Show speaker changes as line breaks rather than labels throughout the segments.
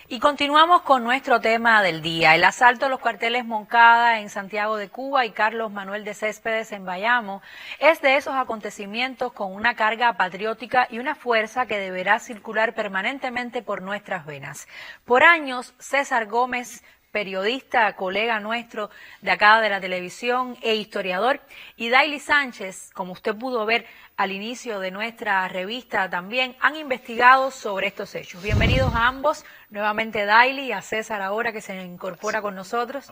Y continuamos con nuestro tema del día, el asalto a los cuarteles Moncada en Santiago de Cuba y Carlos Manuel de Céspedes en Bayamo es de esos acontecimientos con una carga patriótica y una fuerza que deberá circular permanentemente por nuestras venas. Por años, César Gómez, periodista, colega nuestro de acá de la televisión e historiador, y Daily Sánchez, como usted pudo ver al inicio de nuestra revista también, han investigado sobre estos hechos. Bienvenidos a ambos, nuevamente Daily y a César ahora que se incorpora con nosotros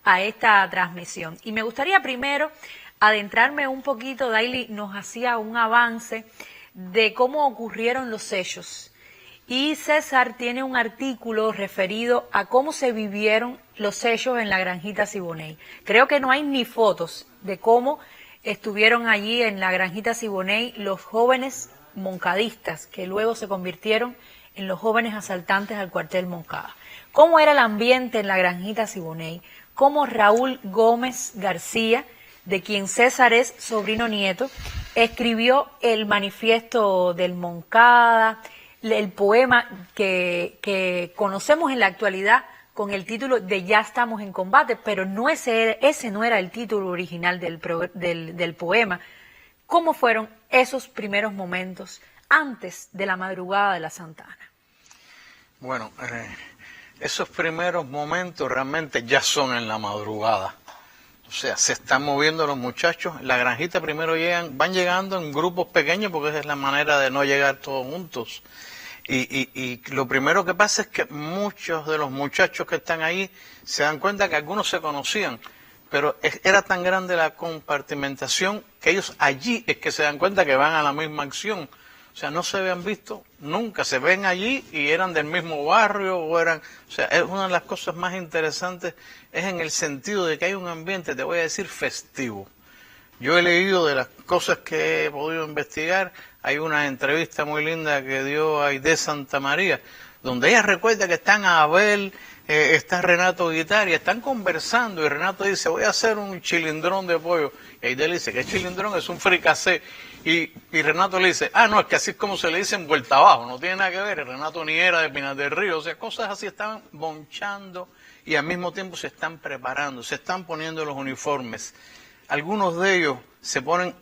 a esta transmisión. Y me gustaría primero adentrarme un poquito, Daily nos hacía un avance de cómo ocurrieron los hechos. Y César tiene un artículo referido a cómo se vivieron los hechos en la Granjita Siboney. Creo que no hay ni fotos de cómo estuvieron allí en la Granjita Siboney los jóvenes moncadistas que luego se convirtieron en los jóvenes asaltantes al cuartel Moncada. ¿Cómo era el ambiente en la Granjita Siboney? ¿Cómo Raúl Gómez García, de quien César es sobrino nieto, escribió el manifiesto del Moncada, el poema que conocemos en la actualidad con el título de Ya estamos en combate, pero no ese no era el título original del poema? ¿Cómo fueron esos primeros momentos antes de la madrugada de la Santa Ana?
Bueno, esos primeros momentos realmente ya son en la madrugada. O sea, se están moviendo los muchachos. La granjita primero van llegando en grupos pequeños porque esa es la manera de no llegar todos juntos. Y lo primero que pasa es que muchos de los muchachos que están ahí se dan cuenta que algunos se conocían, pero era tan grande la compartimentación que ellos allí es que se dan cuenta que van a la misma acción. O sea, no se habían visto nunca, se ven allí y eran del mismo barrio o sea, es una de las cosas más interesantes, es en el sentido de que hay un ambiente, te voy a decir, festivo. Yo he leído de las cosas que he podido investigar, hay una entrevista muy linda que dio Aide Santa María, donde ella recuerda que están Abel, está Renato Guitar y están conversando y Renato dice, voy a hacer un chilindrón de pollo. Y Aide le dice, ¿qué chilindrón? Es un fricasé. Y Renato le dice, no, es que así es como se le dice en vuelta abajo, no tiene nada que ver. Y Renato ni era de Pinar del Río, o sea, cosas así estaban bonchando y al mismo tiempo se están preparando, se están poniendo los uniformes. Algunos de ellos se ponen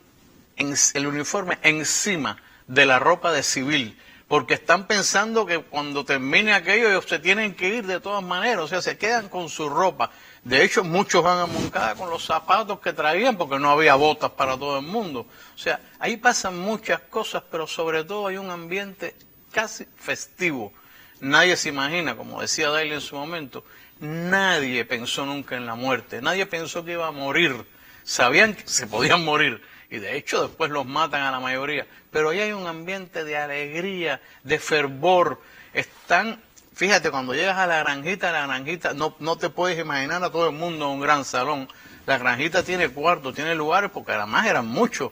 el uniforme encima de la ropa de civil, porque están pensando que cuando termine aquello ellos se tienen que ir de todas maneras, o sea, se quedan con su ropa. De hecho, muchos van a Moncada con los zapatos que traían porque no había botas para todo el mundo. O sea, ahí pasan muchas cosas, pero sobre todo hay un ambiente casi festivo. Nadie se imagina, como decía Daily en su momento, nadie pensó nunca en la muerte, nadie pensó que iba a morir. Sabían que se podían morir y de hecho después los matan a la mayoría, pero ahí hay un ambiente de alegría, de fervor. Fíjate, cuando llegas a la granjita no te puedes imaginar a todo el mundo en un gran salón. La granjita tiene cuartos, tiene lugares, porque además eran muchos,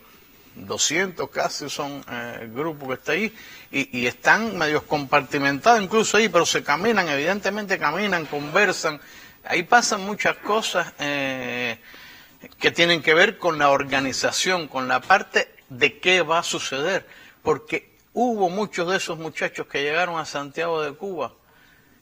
200 casi son el grupo que está ahí, y están medios compartimentados incluso ahí, pero se caminan, evidentemente caminan, conversan. Ahí pasan muchas cosas que tienen que ver con la organización, con la parte de qué va a suceder, porque hubo muchos de esos muchachos que llegaron a Santiago de Cuba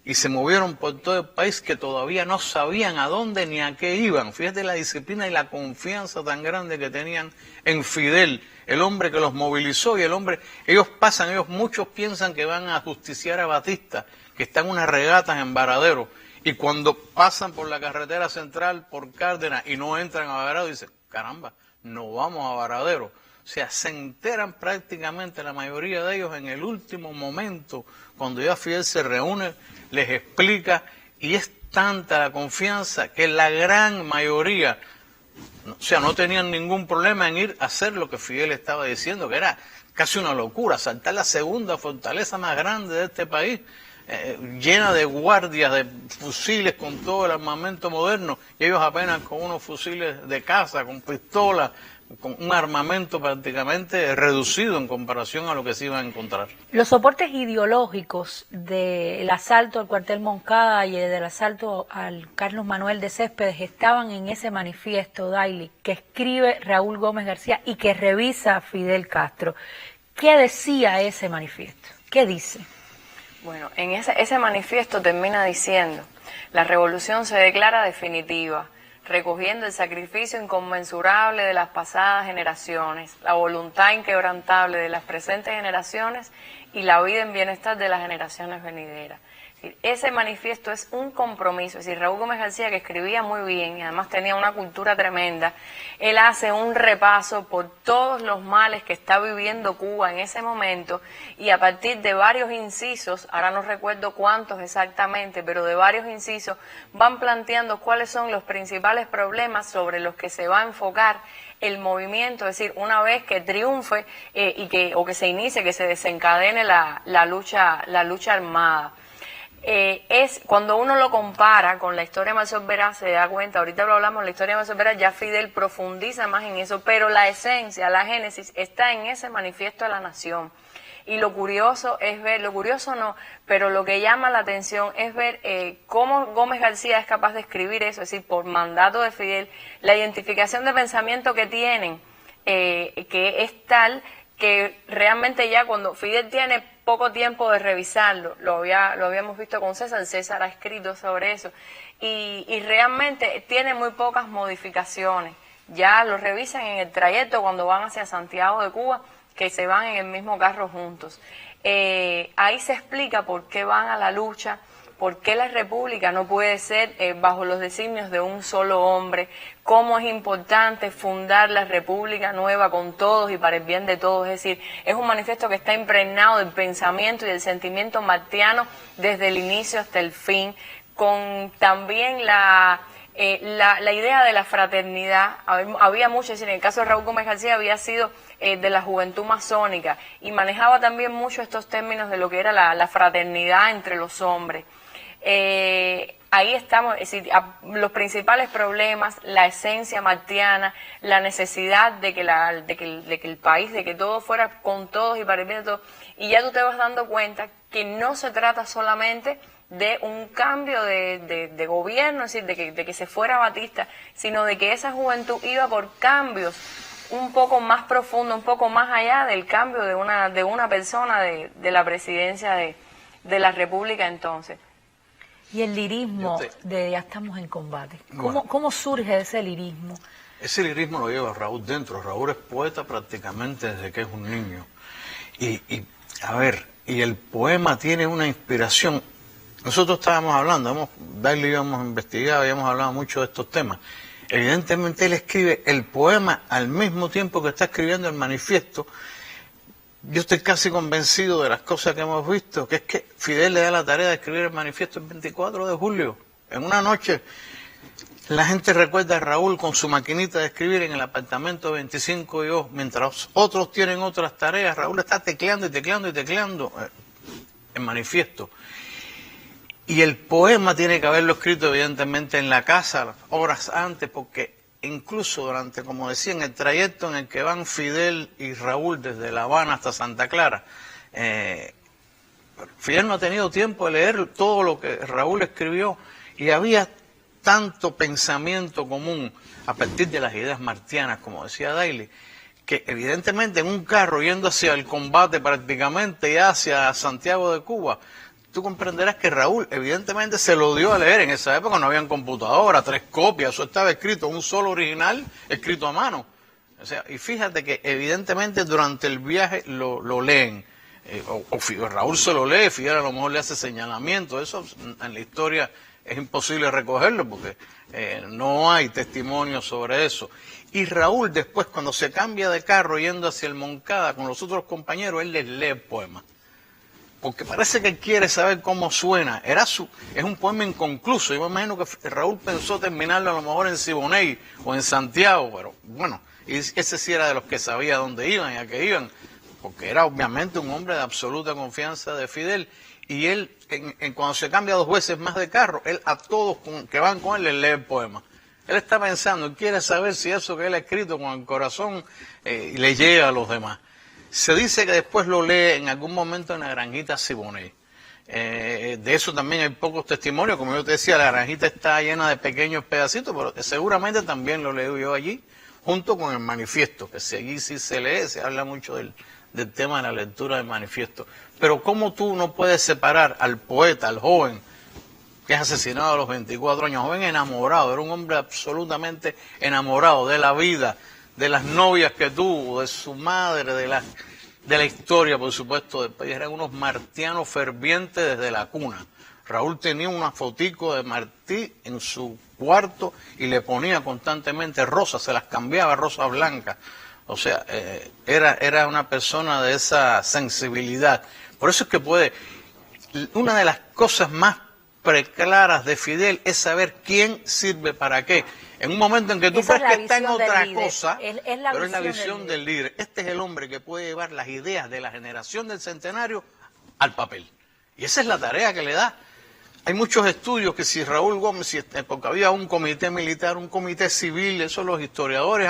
y se movieron por todo el país que todavía no sabían a dónde ni a qué iban. Fíjate la disciplina y la confianza tan grande que tenían en Fidel, el hombre que los movilizó, y ellos muchos piensan que van a justiciar a Batista, que está en unas regatas en Varadero. Y cuando pasan por la carretera central, por Cárdenas, y no entran a Varadero, dicen, caramba, no vamos a Varadero. O sea, se enteran prácticamente la mayoría de ellos en el último momento, cuando ya Fidel se reúne, les explica, y es tanta la confianza que la gran mayoría, o sea, no tenían ningún problema en ir a hacer lo que Fidel estaba diciendo, que era casi una locura, saltar la segunda fortaleza más grande de este país, llena de guardias, de fusiles con todo el armamento moderno, y ellos apenas con unos fusiles de caza, con pistolas, con un armamento prácticamente reducido en comparación a lo que se iba a encontrar.
Los soportes ideológicos del asalto al cuartel Moncada y del asalto al Carlos Manuel de Céspedes estaban en ese manifiesto, Daily, que escribe Raúl Gómez García y que revisa Fidel Castro. ¿Qué decía ese manifiesto? ¿Qué dice?
Bueno, en ese manifiesto termina diciendo: la revolución se declara definitiva, recogiendo el sacrificio inconmensurable de las pasadas generaciones, la voluntad inquebrantable de las presentes generaciones y la vida en bienestar de las generaciones venideras. Ese manifiesto es un compromiso. Es decir, Raúl Gómez García, que escribía muy bien y además tenía una cultura tremenda, él hace un repaso por todos los males que está viviendo Cuba en ese momento, y a partir de varios incisos, ahora no recuerdo cuántos exactamente, pero de varios incisos, van planteando cuáles son los principales problemas sobre los que se va a enfocar el movimiento. Es decir, una vez que triunfe o que se inicie, que se desencadene la lucha armada. Es cuando uno lo compara con la historia de Marcel Veraz, se da cuenta, ahorita lo hablamos, la historia de Marcel Veraz, ya Fidel profundiza más en eso, pero la esencia, la génesis está en ese manifiesto de la nación. Y lo curioso es ver, lo curioso no, pero lo que llama la atención es ver cómo Gómez García es capaz de escribir eso, es decir, por mandato de Fidel, la identificación de pensamiento que tienen, que es tal que realmente ya cuando Fidel tiene poco tiempo de revisarlo, lo habíamos visto con César ha escrito sobre eso, y realmente tiene muy pocas modificaciones. Ya lo revisan en el trayecto cuando van hacia Santiago de Cuba, que se van en el mismo carro juntos. Ahí se explica por qué van a la lucha, por qué la república no puede ser bajo los designios de un solo hombre, cómo es importante fundar la república nueva con todos y para el bien de todos. Es decir, es un manifiesto que está impregnado del pensamiento y del sentimiento martiano desde el inicio hasta el fin, con también la idea de la fraternidad. Había mucho, es decir, en el caso de Raúl Gómez García había sido de la juventud masónica y manejaba también mucho estos términos de lo que era la fraternidad entre los hombres. Ahí estamos, es decir, los principales problemas, la esencia martiana, la necesidad de que el país, de que todo fuera con todos y para el bien de todos, y ya tú te vas dando cuenta que no se trata solamente de un cambio de gobierno, es decir, de que se fuera Batista, sino de que esa juventud iba por cambios un poco más profundos, un poco más allá del cambio de una persona de la presidencia de la República entonces.
Y el lirismo de ya estamos en combate. ¿Cómo surge ese lirismo?
Ese lirismo lo lleva Raúl dentro. Raúl es poeta prácticamente desde que es un niño. Y el poema tiene una inspiración. Nosotros estábamos hablando, Daily íbamos a investigar, habíamos hablado mucho de estos temas. Evidentemente él escribe el poema al mismo tiempo que está escribiendo el manifiesto. Yo estoy casi convencido de las cosas que hemos visto, que es que Fidel le da la tarea de escribir el manifiesto el 24 de julio. En una noche, la gente recuerda a Raúl con su maquinita de escribir en el apartamento 25 y yo, mientras otros tienen otras tareas, Raúl está tecleando y tecleando y tecleando el manifiesto. Y el poema tiene que haberlo escrito evidentemente en la casa, horas antes, porque incluso durante, como decía, en el trayecto en el que van Fidel y Raúl desde La Habana hasta Santa Clara, Fidel no ha tenido tiempo de leer todo lo que Raúl escribió, y había tanto pensamiento común a partir de las ideas martianas, como decía Daily, que evidentemente en un carro yendo hacia el combate prácticamente y hacia Santiago de Cuba, tú comprenderás que Raúl evidentemente se lo dio a leer. En esa época no habían computadora, 3 copias, eso estaba escrito, un solo original escrito a mano. O sea, y fíjate que evidentemente durante el viaje lo leen. Raúl se lo lee, Fidel a lo mejor le hace señalamiento. Eso en la historia es imposible recogerlo porque no hay testimonio sobre eso. Y Raúl después, cuando se cambia de carro yendo hacia el Moncada con los otros compañeros, él les lee el poema. Porque parece que él quiere saber cómo suena. Es un poema inconcluso. Yo me imagino que Raúl pensó terminarlo a lo mejor en Siboney o en Santiago, pero bueno, y ese sí era de los que sabía dónde iban y a qué iban, porque era obviamente un hombre de absoluta confianza de Fidel. Y él, cuando se cambia 2 veces más de carro, él a todos que van con él les lee el poema. Él está pensando, quiere saber si eso que él ha escrito con el corazón le llega a los demás. Se dice que después lo lee en algún momento en la granjita Siboney. De eso también hay pocos testimonios. Como yo te decía, la granjita está llena de pequeños pedacitos, pero seguramente también lo leo yo allí, junto con el manifiesto, que allí sí se lee, se habla mucho del del tema de la lectura del manifiesto. Pero ¿cómo tú no puedes separar al poeta, al joven, que es asesinado a los 24 años, joven enamorado, era un hombre absolutamente enamorado de la vida, de las novias que tuvo, de su madre, de la historia, por supuesto, del país? Eran unos martianos fervientes desde la cuna. Raúl tenía una fotico de Martí en su cuarto y le ponía constantemente rosas, se las cambiaba a rosas blancas. O sea, era una persona de esa sensibilidad. Por eso es que una de las cosas más preclaras de Fidel es saber quién sirve para qué. En un momento en que tú crees que está en otra cosa, pero es la visión del líder. Este es el hombre que puede llevar las ideas de la generación del centenario al papel. Y esa es la tarea que le da. Hay muchos estudios que si Raúl Gómez, porque había un comité militar, un comité civil, eso los historiadores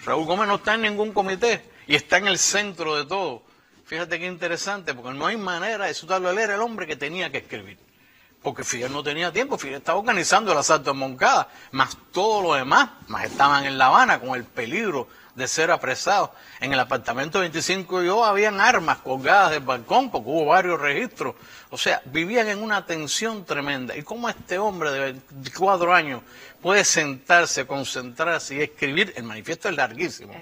Raúl Gómez no está en ningún comité y está en el centro de todo. Fíjate qué interesante, porque no hay manera de disfrutarlo. Él era el hombre que tenía que escribir. Porque Fidel no tenía tiempo, Fidel estaba organizando el asalto en Moncada, más todo lo demás, más estaban en La Habana con el peligro de ser apresados. En el apartamento 25 yo habían armas colgadas del balcón, porque hubo varios registros. O sea, vivían en una tensión tremenda. ¿Y cómo este hombre de 24 años puede sentarse, concentrarse y escribir? El manifiesto es larguísimo,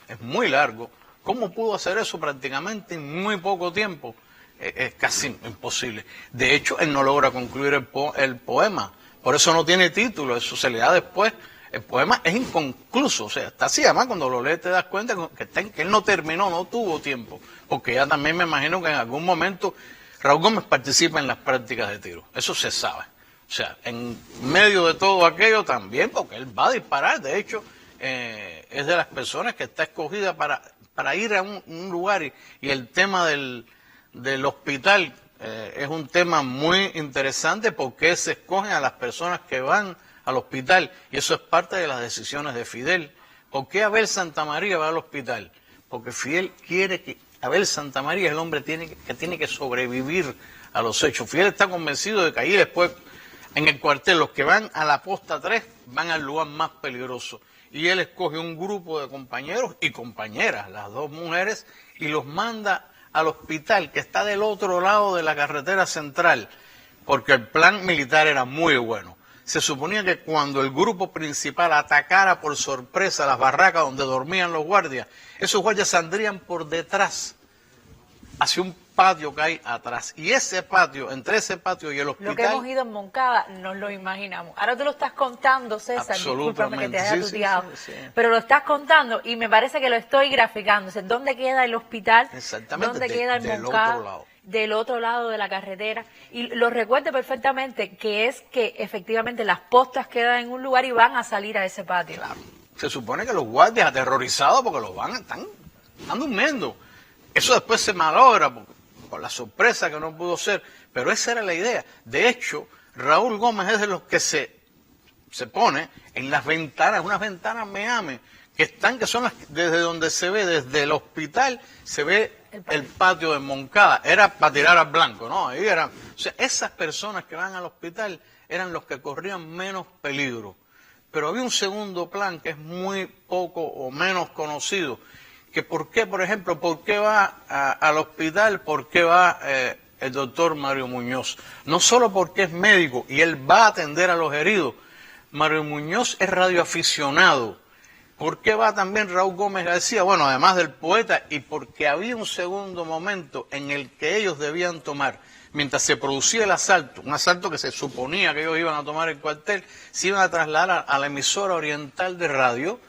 es muy largo. ¿Cómo pudo hacer eso prácticamente en muy poco tiempo? Es casi imposible. De hecho, él no logra concluir el poema. Por eso no tiene título, eso se le da después. El poema es inconcluso, o sea, está así. Además, cuando lo lees te das cuenta que él no terminó, no tuvo tiempo. Porque ya también me imagino que en algún momento Raúl Gómez participa en las prácticas de tiro. Eso se sabe. O sea, en medio de todo aquello también, porque él va a disparar. De hecho, es de las personas que está escogida para ir a un lugar. Y el tema del hospital es un tema muy interesante, porque se escogen a las personas que van al hospital, y eso es parte de las decisiones de Fidel. ¿Por qué Abel Santamaría va al hospital? Porque Fidel quiere que Abel Santamaría es el hombre que tiene que sobrevivir a los hechos. Fidel está convencido de que ahí después, en el cuartel, los que van a la posta 3 van al lugar más peligroso. Y él escoge un grupo de compañeros y compañeras, las dos mujeres, y los manda al hospital, que está del otro lado de la carretera central, porque el plan militar era muy bueno. Se suponía que cuando el grupo principal atacara por sorpresa las barracas donde dormían los guardias, esos guardias saldrían por detrás, hacia un patio que hay atrás. Y ese patio, entre ese patio y el hospital...
Lo que hemos ido en Moncada, nos lo imaginamos. Ahora tú lo estás contando, César, discúlpame que te haya tuteado, pero lo estás contando y me parece que lo estoy graficando. O sea, ¿dónde queda el hospital?
Exactamente,
¿Dónde queda el Moncada?
otro lado.
Del otro lado de la carretera, y lo recuerdo perfectamente, que es que efectivamente las postas quedan en un lugar y van a salir a ese patio.
Claro. Se supone que los guardias aterrorizados porque están durmiendo. Eso después se malogra por la sorpresa que no pudo ser, pero esa era la idea. De hecho, Raúl Gómez es de los que se pone en las ventanas, unas ventanas Miami, que son las desde donde se ve, desde el hospital, se ve el patio de Moncada. Era para tirar al blanco, ¿no? Ahí eran, o sea, esas personas que van al hospital eran los que corrían menos peligro. Pero había un segundo plan que es muy poco o menos conocido, que por qué va al hospital, por qué va el doctor Mario Muñoz. No solo porque es médico y él va a atender a los heridos. Mario Muñoz es radioaficionado. ¿Por qué va también Raúl Gómez García? Bueno, además del poeta, y porque había un segundo momento en el que ellos debían tomar, mientras se producía el asalto, un asalto que se suponía que ellos iban a tomar el cuartel, se iban a trasladar a la emisora oriental de radio,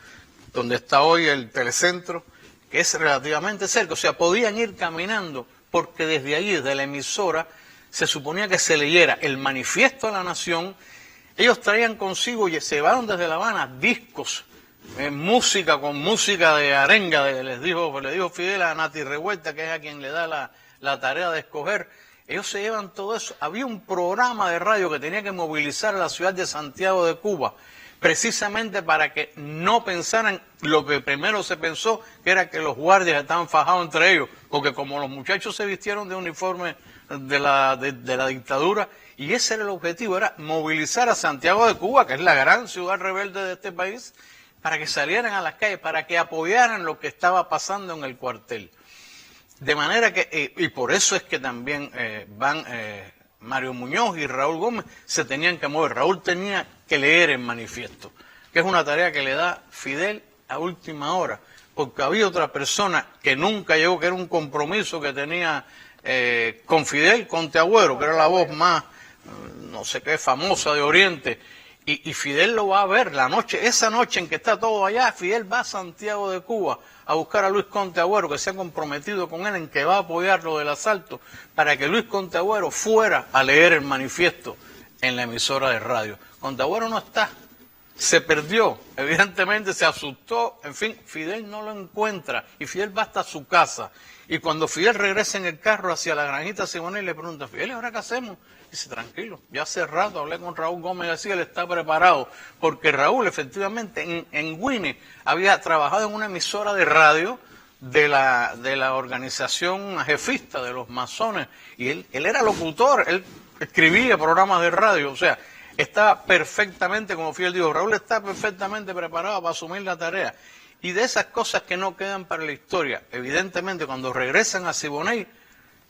donde está hoy el telecentro, que es relativamente cerca. O sea, podían ir caminando, porque desde allí, desde la emisora, se suponía que se leyera el manifiesto de la Nación. Ellos traían consigo y se llevaron desde La Habana discos, música con música de arenga, le dijo Fidel a Nati Revuelta, que es a quien le da la tarea de escoger. Ellos se llevan todo eso. Había un programa de radio que tenía que movilizar a la ciudad de Santiago de Cuba, precisamente para que no pensaran lo que primero se pensó, que era que los guardias estaban fajados entre ellos, porque como los muchachos se vistieron de uniforme de la dictadura, y ese era el objetivo, era movilizar a Santiago de Cuba, que es la gran ciudad rebelde de este país, para que salieran a las calles, para que apoyaran lo que estaba pasando en el cuartel. De manera que, y por eso es que también van Mario Muñoz y Raúl Gómez se tenían que mover. Raúl tenía que leer el manifiesto, que es una tarea que le da Fidel a última hora, porque había otra persona que nunca llegó, que era un compromiso que tenía con Fidel Conteagüero, que era la voz más, no sé qué, famosa de Oriente, y Fidel lo va a ver la noche, esa noche en que está todo allá, Fidel va a Santiago de Cuba a buscar a Luis Conteagüero, que se ha comprometido con él en que va a apoyar lo del asalto, para que Luis Conteagüero fuera a leer el manifiesto en la emisora de radio. Conteagüero no está, se perdió, evidentemente se asustó, en fin, Fidel no lo encuentra y Fidel va hasta su casa. Y cuando Fidel regresa en el carro hacia la granjita Siboney, le pregunta, Fidel, ¿y ahora qué hacemos? Dice, tranquilo, ya hace rato hablé con Raúl Gómez García, él está preparado, porque Raúl efectivamente en Guine había trabajado en una emisora de radio de la organización jefista de los masones, y él era locutor, él escribía programas de radio, o sea, estaba perfectamente, como Fidel dijo, Raúl está perfectamente preparado para asumir la tarea. Y de esas cosas que no quedan para la historia, evidentemente cuando regresan a Siboney,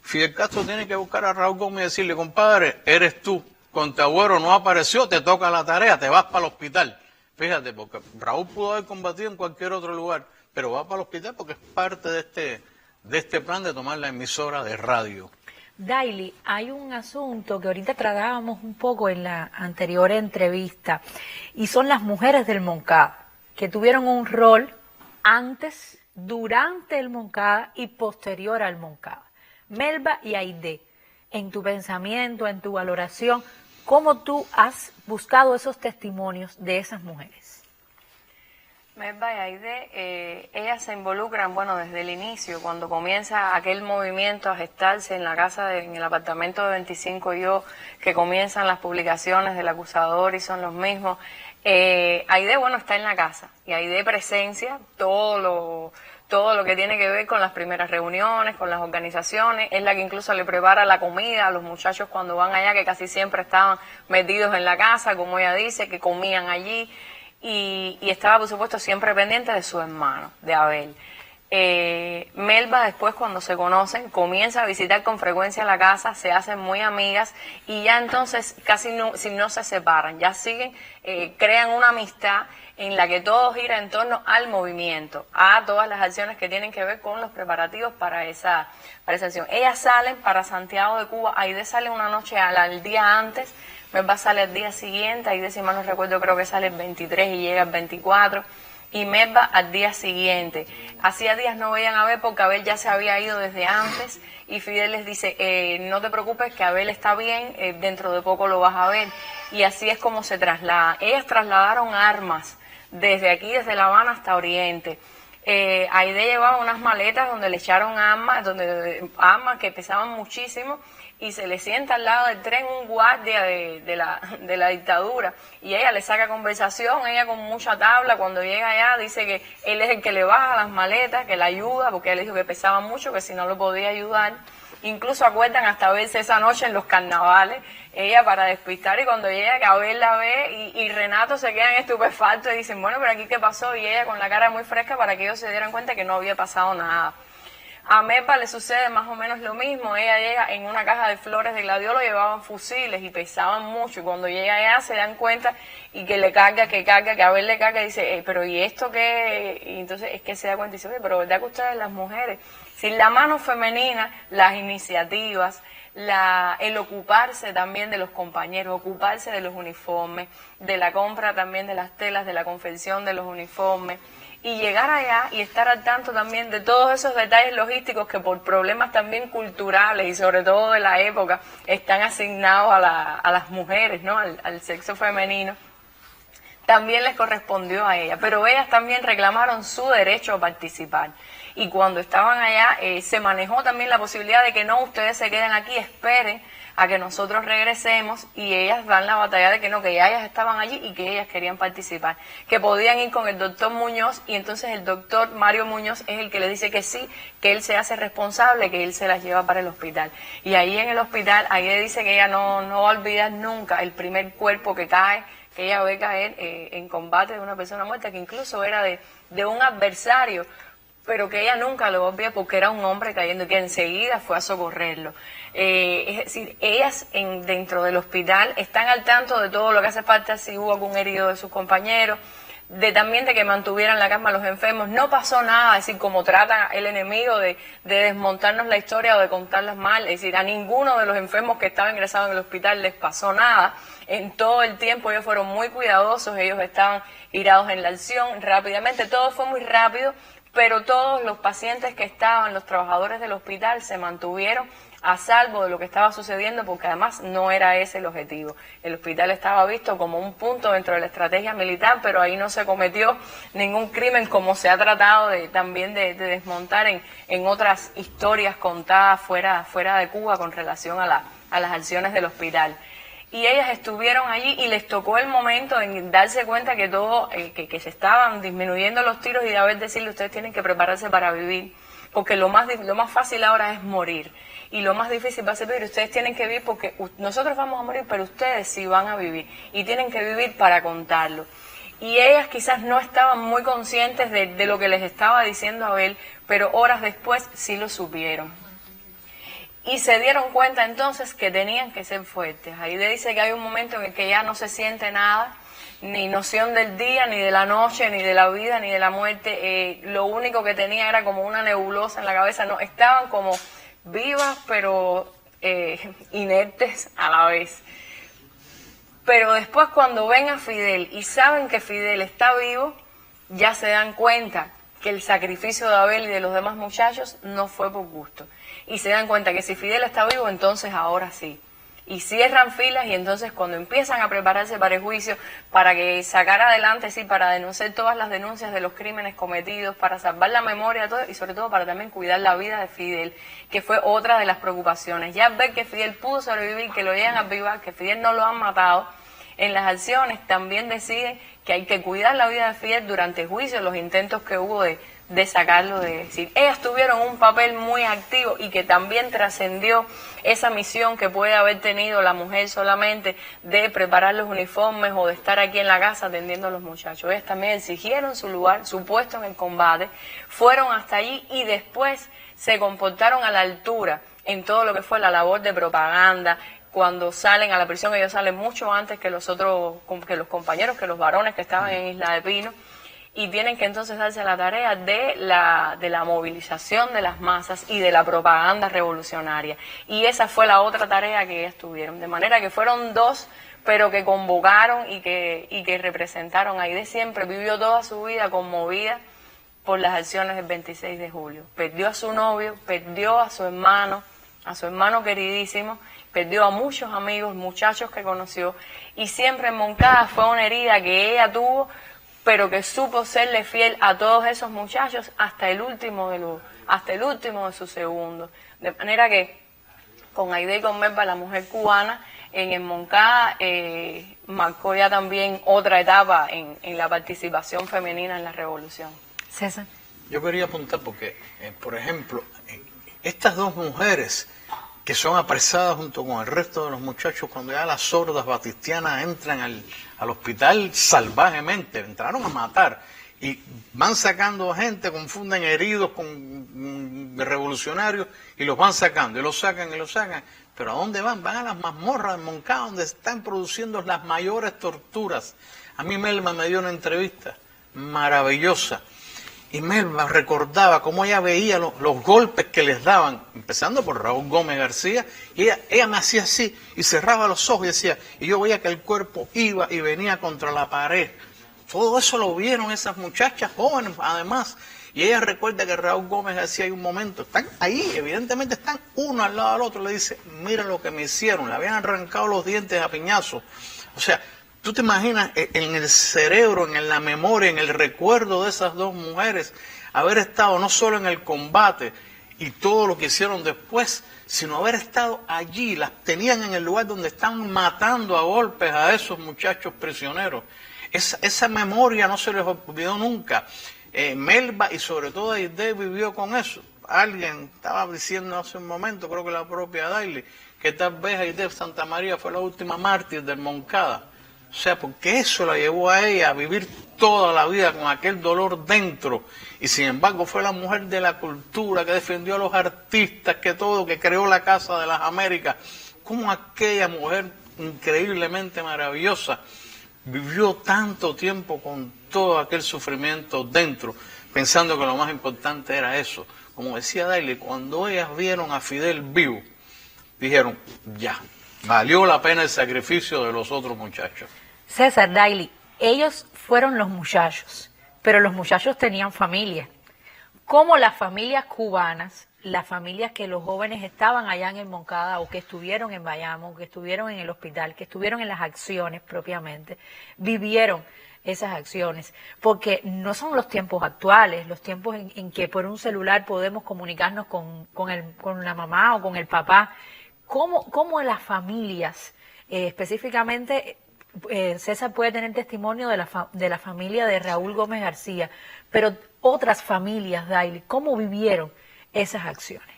Fidel Castro tiene que buscar a Raúl Gómez y decirle, compadre, eres tú, Conteagüero no apareció, te toca la tarea, te vas para el hospital. Fíjate, porque Raúl pudo haber combatido en cualquier otro lugar, pero va para el hospital porque es parte de este plan de tomar la emisora de radio.
Daily, hay un asunto que ahorita tratábamos un poco en la anterior entrevista, y son las mujeres del Moncada, que tuvieron un rol antes, durante el Moncada y posterior al Moncada. Melba y Aide, en tu pensamiento, en tu valoración, ¿cómo tú has buscado esos testimonios de esas mujeres?
Melba y Aide, ellas se involucran, bueno, desde el inicio, cuando comienza aquel movimiento a gestarse en la casa, en el apartamento de 25 yo, que comienzan las publicaciones del acusador y son los mismos. Aide, bueno, está en la casa y Aide presencia todo lo que tiene que ver con las primeras reuniones, con las organizaciones, es la que incluso le prepara la comida a los muchachos cuando van allá, que casi siempre estaban metidos en la casa, como ella dice, que comían allí, y estaba, por supuesto, siempre pendiente de su hermano, de Abel. Melba, después, cuando se conocen, comienza a visitar con frecuencia la casa, se hacen muy amigas y ya entonces casi no se separan, ya siguen, crean una amistad en la que todo gira en torno al movimiento, a todas las acciones que tienen que ver con los preparativos para esa acción. Ellas salen para Santiago de Cuba, Aide sale una noche al día antes, Melba sale al día siguiente, Aide, si mal no recuerdo, creo que sale el 23 y llega el 24, y Melba al día siguiente. Hacía días no veían a Abel porque Abel ya se había ido desde antes, y Fidel les dice, no te preocupes que Abel está bien, dentro de poco lo vas a ver, y así es como se traslada. Ellas trasladaron armas desde aquí, desde La Habana hasta Oriente. Aide llevaba unas maletas donde le echaron armas que pesaban muchísimo, y se le sienta al lado del tren un guardia de la dictadura, y ella le saca conversación, ella con mucha tabla, cuando llega allá dice que él es el que le baja las maletas, que la ayuda, porque él dijo que pesaba mucho, que si no lo podía ayudar. Incluso acuerdan hasta verse esa noche en los carnavales, ella para despistar, y cuando llega que Abel la ve y Renato se quedan estupefactos y dicen, bueno, pero aquí qué pasó, y ella con la cara muy fresca para que ellos se dieran cuenta que no había pasado nada. A Melba le sucede más o menos lo mismo, ella llega en una caja de flores de gladiolo, llevaban fusiles y pesaban mucho, y cuando llega allá se dan cuenta y que le carga, que Abel le carga y dice, pero ¿y esto qué? Y entonces es que se da cuenta y dice, oye, pero ¿verdad que ustedes las mujeres, sin la mano femenina, las iniciativas, el ocuparse también de los compañeros, ocuparse de los uniformes, de la compra también de las telas, de la confección de los uniformes, y llegar allá y estar al tanto también de todos esos detalles logísticos que por problemas también culturales y sobre todo de la época están asignados a las mujeres, ¿no? Al sexo femenino, también les correspondió a ella, pero ellas también reclamaron su derecho a participar. Y cuando estaban allá se manejó también la posibilidad de que no, ustedes se queden aquí, esperen a que nosotros regresemos, y ellas dan la batalla de que no, que ya ellas estaban allí y que ellas querían participar, que podían ir con el doctor Muñoz, y entonces el doctor Mario Muñoz es el que le dice que sí, que él se hace responsable, que él se las lleva para el hospital. Y ahí en el hospital, ahí le dice que ella no va a olvidar nunca el primer cuerpo que cae, que ella ve caer en combate de una persona muerta, que incluso era de un adversario pero que ella nunca lo obvia porque era un hombre cayendo y que enseguida fue a socorrerlo. Es decir, ellas dentro del hospital están al tanto de todo lo que hace falta, si hubo algún herido de sus compañeros, también de que mantuvieran la calma a los enfermos. No pasó nada, es decir, como trata el enemigo de desmontarnos la historia o de contarlas mal. Es decir, a ninguno de los enfermos que estaban ingresados en el hospital les pasó nada. En todo el tiempo ellos fueron muy cuidadosos, ellos estaban irados en la acción rápidamente, todo fue muy rápido, pero todos los pacientes que estaban, los trabajadores del hospital, se mantuvieron a salvo de lo que estaba sucediendo, porque además no era ese el objetivo. El hospital estaba visto como un punto dentro de la estrategia militar, pero ahí no se cometió ningún crimen, como se ha tratado también de desmontar en otras historias contadas fuera de Cuba con relación a las acciones del hospital. Y ellas estuvieron allí y les tocó el momento en darse cuenta que todo, que se estaban disminuyendo los tiros y de haber decirle, ustedes tienen que prepararse para vivir, porque lo más fácil ahora es morir. Y lo más difícil va a ser vivir. Ustedes tienen que vivir porque nosotros vamos a morir, pero ustedes sí van a vivir. Y tienen que vivir para contarlo. Y ellas quizás no estaban muy conscientes de lo que les estaba diciendo Abel, pero horas después sí lo supieron. Y se dieron cuenta entonces que tenían que ser fuertes. Ahí le dice que hay un momento en el que ya no se siente nada, ni noción del día, ni de la noche, ni de la vida, ni de la muerte. Lo único que tenía era como una nebulosa en la cabeza. No, estaban como vivas, pero inertes a la vez. Pero después, cuando ven a Fidel y saben que Fidel está vivo, ya se dan cuenta que el sacrificio de Abel y de los demás muchachos no fue por gusto. Y se dan cuenta que si Fidel está vivo, entonces ahora sí. Y cierran filas, y entonces cuando empiezan a prepararse para el juicio, para que sacar adelante, sí, para denunciar todas las denuncias de los crímenes cometidos, para salvar la memoria, todo, y sobre todo para también cuidar la vida de Fidel, que fue otra de las preocupaciones. Ya ver que Fidel pudo sobrevivir, que lo llegan a vivar, que Fidel no lo han matado, en las acciones también deciden que hay que cuidar la vida de Fidel durante el juicio, los intentos que hubo de sacarlo, de decir. Ellas tuvieron un papel muy activo y que también trascendió esa misión que puede haber tenido la mujer solamente de preparar los uniformes o de estar aquí en la casa atendiendo a los muchachos. Ellas también exigieron su lugar, su puesto en el combate, fueron hasta allí y después se comportaron a la altura en todo lo que fue la labor de propaganda. Cuando salen a la prisión, ellos salen mucho antes que los compañeros, que los varones que estaban en Isla de Pino, y tienen que entonces darse la tarea de la movilización de las masas y de la propaganda revolucionaria. Y esa fue la otra tarea que ellas tuvieron. De manera que fueron dos, pero que convocaron y que representaron. Aide siempre vivió toda su vida conmovida por las acciones del 26 de julio. Perdió a su novio, perdió a su hermano queridísimo, perdió a muchos amigos, muchachos que conoció, y siempre en Moncada fue una herida que ella tuvo, pero que supo serle fiel a todos esos muchachos hasta el último de sus segundos. De manera que con Aide y con Melba, la mujer cubana, en el Moncada marcó ya también otra etapa en la participación femenina en la revolución.
César.
Yo quería apuntar porque, por ejemplo, estas dos mujeres que son apresadas junto con el resto de los muchachos cuando ya las sordas batistianas entran al hospital salvajemente, entraron a matar y van sacando gente, confunden heridos con revolucionarios y los van sacando y los sacan, pero ¿a dónde van? Van a las mazmorras de Moncada, donde están produciendo las mayores torturas. A mí Melba me dio una entrevista maravillosa. Y Melba recordaba cómo ella veía los golpes que les daban, empezando por Raúl Gómez García, y ella me hacía así, y cerraba los ojos y decía, y yo veía que el cuerpo iba y venía contra la pared. Todo eso lo vieron esas muchachas jóvenes, además. Y ella recuerda que Raúl Gómez García, hay un momento, están ahí, evidentemente están uno al lado del otro, le dice, mira lo que me hicieron, le habían arrancado los dientes a piñazos. O sea, ¿tú te imaginas en el cerebro, en la memoria, en el recuerdo de esas dos mujeres, haber estado no solo en el combate y todo lo que hicieron después, sino haber estado allí, las tenían en el lugar donde están matando a golpes a esos muchachos prisioneros? Esa memoria no se les olvidó nunca. Melba y sobre todo Aide vivió con eso. Alguien estaba diciendo hace un momento, creo que la propia Daily, que tal vez Aide Santa María fue la última mártir del Moncada. O sea, porque eso la llevó a ella a vivir toda la vida con aquel dolor dentro. Y sin embargo fue la mujer de la cultura que defendió a los artistas, que todo, que creó la Casa de las Américas. Como aquella mujer increíblemente maravillosa vivió tanto tiempo con todo aquel sufrimiento dentro, pensando que lo más importante era eso. Como decía Daily, cuando ellas vieron a Fidel vivo, dijeron, ya, valió la pena el sacrificio de los otros muchachos.
César, Daily, ellos fueron los muchachos, pero los muchachos tenían familia. ¿Cómo las familias cubanas, las familias que los jóvenes estaban allá en el Moncada o que estuvieron en Bayamo, que estuvieron en el hospital, que estuvieron en las acciones propiamente, vivieron esas acciones? Porque no son los tiempos actuales, los tiempos en que por un celular podemos comunicarnos con la mamá o con el papá. ¿Cómo las familias, específicamente, César puede tener testimonio de la familia de Raúl Gómez García, pero otras familias, Daily, cómo vivieron esas acciones?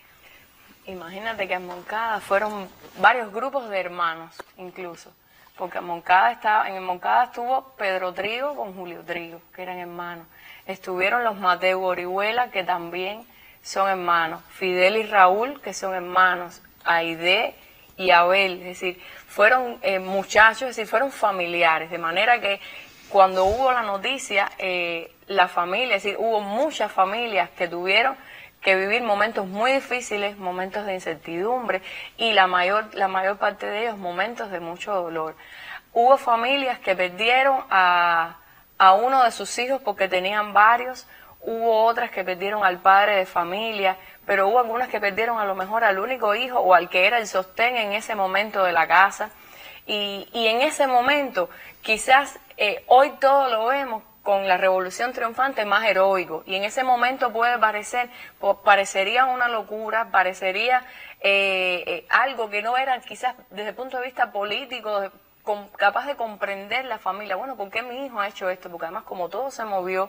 Imagínate que en Moncada fueron varios grupos de hermanos, incluso, porque en el Moncada estuvo Pedro Trigo con Julio Trigo, que eran hermanos. Estuvieron los Mateo Orihuela, que también son hermanos. Fidel y Raúl, que son hermanos. Aide y Abel, es decir, fueron muchachos, es decir, fueron familiares, de manera que cuando hubo la noticia, la familia, es decir, hubo muchas familias que tuvieron que vivir momentos muy difíciles, momentos de incertidumbre, y la mayor parte de ellos momentos de mucho dolor. Hubo familias que perdieron a uno de sus hijos porque tenían varios, hubo otras que perdieron al padre de familia, pero hubo algunas que perdieron a lo mejor al único hijo o al que era el sostén en ese momento de la casa. Y en ese momento, quizás hoy todo lo vemos con la revolución triunfante más heroico, y en ese momento parecería una locura, parecería algo que no era quizás desde el punto de vista político capaz de comprender la familia. Bueno, ¿por qué mi hijo ha hecho esto? Porque además, como todo se movió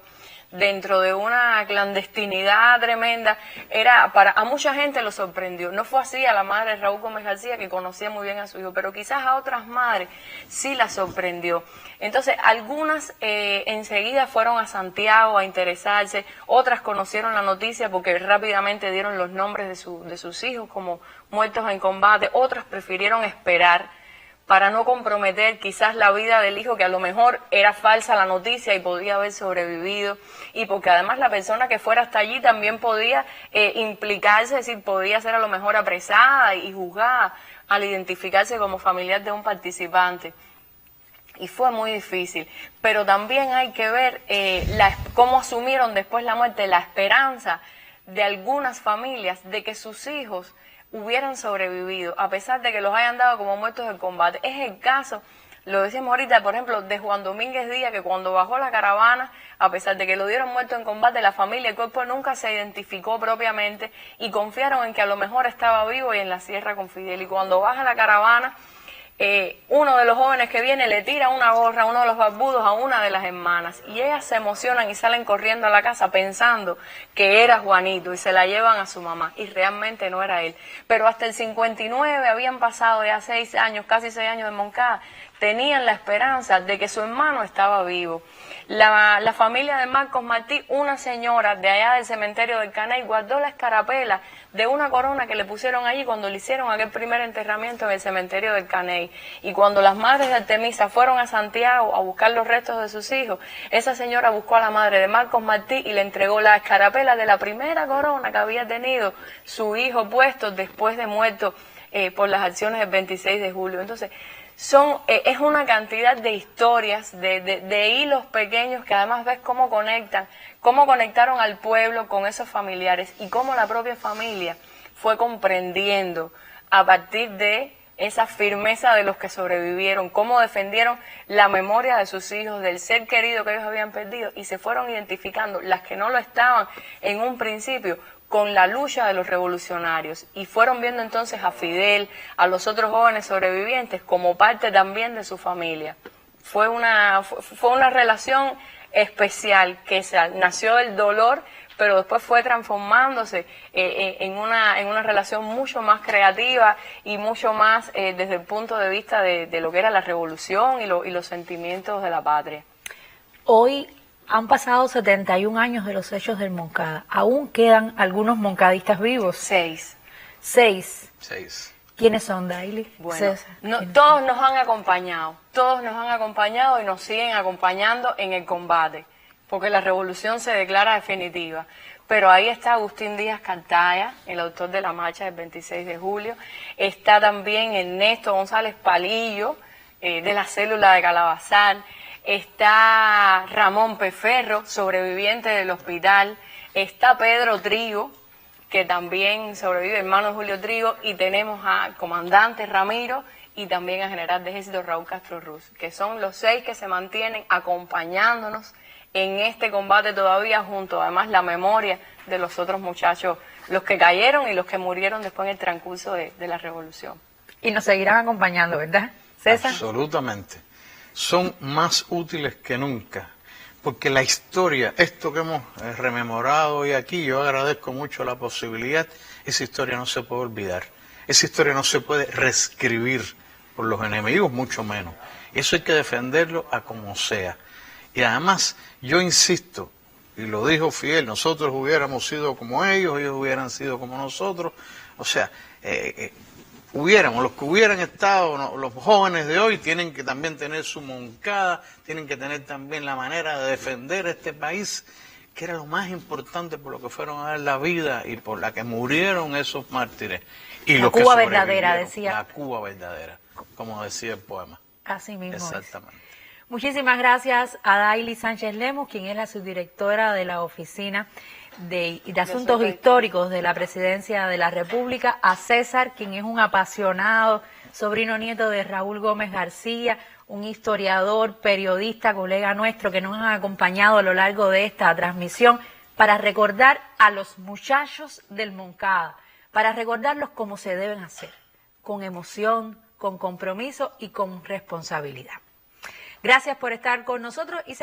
dentro de una clandestinidad tremenda, a mucha gente lo sorprendió. No fue así a la madre de Raúl Gómez García, que conocía muy bien a su hijo, pero quizás a otras madres sí la sorprendió. Entonces, algunas enseguida fueron a Santiago a interesarse, otras conocieron la noticia porque rápidamente dieron los nombres de sus hijos como muertos en combate, otras prefirieron esperar para no comprometer quizás la vida del hijo, que a lo mejor era falsa la noticia y podía haber sobrevivido, y porque además la persona que fuera hasta allí también podía implicarse, es decir, podía ser a lo mejor apresada y juzgada al identificarse como familiar de un participante. Y fue muy difícil, pero también hay que ver cómo asumieron después la muerte, la esperanza de algunas familias de que sus hijos hubieran sobrevivido, a pesar de que los hayan dado como muertos del combate. Es el caso, lo decimos ahorita, por ejemplo, de Juan Domínguez Díaz, que cuando bajó la caravana, a pesar de que lo dieron muerto en combate, la familia, el cuerpo nunca se identificó propiamente y confiaron en que a lo mejor estaba vivo y en la sierra con Fidel. Y cuando baja la caravana, uno de los jóvenes que viene le tira una gorra, uno de los barbudos, a una de las hermanas, y ellas se emocionan y salen corriendo a la casa pensando que era Juanito, y se la llevan a su mamá, y realmente no era él. Pero hasta el 59 habían pasado ya 6 años, casi 6 años de Moncada, tenían la esperanza de que su hermano estaba vivo. La familia de Marcos Martí, una señora de allá del cementerio del Caney, guardó la escarapela de una corona que le pusieron allí cuando le hicieron aquel primer enterramiento en el cementerio del Caney. Y cuando las madres de Artemisa fueron a Santiago a buscar los restos de sus hijos, esa señora buscó a la madre de Marcos Martí y le entregó la escarapela de la primera corona que había tenido su hijo puesto después de muerto por las acciones del 26 de julio. Entonces, es una cantidad de historias, de hilos pequeños que además ves cómo conectaron al pueblo con esos familiares y cómo la propia familia fue comprendiendo a partir de esa firmeza de los que sobrevivieron, cómo defendieron la memoria de sus hijos, del ser querido que ellos habían perdido, y se fueron identificando, las que no lo estaban en un principio, con la lucha de los revolucionarios, y fueron viendo entonces a Fidel, a los otros jóvenes sobrevivientes, como parte también de su familia. Fue una relación especial que nació del dolor, pero después fue transformándose en una relación mucho más creativa y mucho más desde el punto de vista de lo que era la revolución y los sentimientos de la patria.
Hoy han pasado 71 años de los hechos del Moncada. ¿Aún quedan algunos moncadistas vivos?
6.
6.
6.
¿Quiénes son, Daily?
Bueno,
César,
todos nos han acompañado y nos siguen acompañando en el combate, porque la revolución se declara definitiva. Pero ahí está Agustín Díaz Cartaya, el autor de la marcha del 26 de julio. Está también Ernesto González Palillo, de la célula de Calabazal. Está Ramón Peferro, sobreviviente del hospital. Está Pedro Trigo, que también sobrevive, hermano de Julio Trigo. Y tenemos al comandante Ramiro y también al general de ejército Raúl Castro Ruz, que son los 6 que se mantienen acompañándonos en este combate todavía, junto además la memoria de los otros muchachos, los que cayeron y los que murieron después en el transcurso de la revolución.
Y nos seguirán acompañando, ¿verdad, César?
Absolutamente. Son más útiles que nunca, porque la historia, esto que hemos rememorado hoy aquí, yo agradezco mucho la posibilidad, esa historia no se puede olvidar, esa historia no se puede reescribir por los enemigos, mucho menos. Eso hay que defenderlo a como sea. Y además, yo insisto, y lo dijo Fidel, nosotros hubiéramos sido como ellos hubieran sido como nosotros, o sea, los que hubieran estado, no, los jóvenes de hoy tienen que también tener su Moncada, tienen que tener también la manera de defender este país, que era lo más importante por lo que fueron a dar la vida y por la que murieron esos mártires. Y
la
los
Cuba
que
verdadera, decía.
La Cuba verdadera, como decía el poema.
Así mismo
Exactamente.
es. Muchísimas gracias a Daily Sánchez Lemos, quien es la subdirectora de la Oficina de Asuntos Históricos de la Presidencia de la República, a César, quien es un apasionado sobrino nieto de Raúl Gómez García, un historiador, periodista, colega nuestro, que nos han acompañado a lo largo de esta transmisión para recordar a los muchachos del Moncada, para recordarlos como se deben hacer, con emoción, con compromiso y con responsabilidad. Gracias por estar con nosotros y